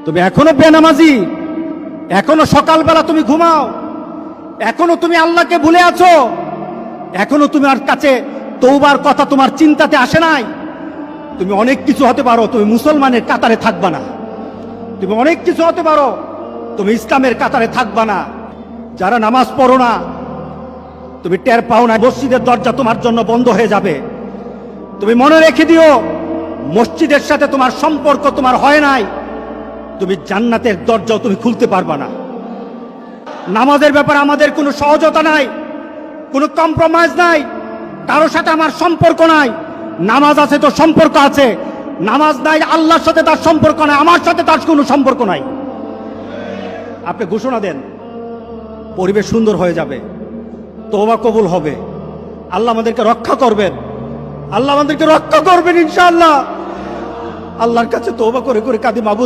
তুমি এখনো বেনামাজি, এখনো সকালবেলা তুমি ঘুমাও, এখনো তুমি আল্লাহকে ভুলে আছো, এখনো তোমার কাছে তওবার কথা তোমার চিন্তাতে আসে নাই। তুমি অনেক কিছু হতে পারো, তুমি মুসলমানের কাতারে থাকবা না। তুমি অনেক কিছু হতে পারো, তুমি ইসলামের কাতারে থাকবা না। যারা নামাজ পড়ো না, তুমি টের পাও না, মসজিদের দরজা তোমার জন্য বন্ধ হয়ে যাবে। তুমি মনে রেখে দিও, মসজিদের সাথে তোমার সম্পর্ক তোমার হয় নাই, তুমি জান্নাতের দরজাও তুমি খুলতে পারবা না। নামাজের ব্যাপারে আমাদের কোনো সহজতা নাই, কোনো কম্প্রোমাইজ নাই, কারোর সাথে আমার সম্পর্ক নাই। নামাজ আছে তো সম্পর্ক আছে, নামাজ নাই আল্লাহর সাথে তার সম্পর্ক নাই, আমার সাথে তার কোনো সম্পর্ক নাই। আপনি ঘোষণা দেন, পরিবেশ সুন্দর হয়ে যাবে, তওবা কবুল হবে, আল্লাহ আমাদেরকে রক্ষা করবেন, আল্লাহ আমাদেরকে রক্ষা করবেন ইনশাআল্লাহ। আল্লাহর কাছে তওবা করে করে কাঁদি, মাবুদ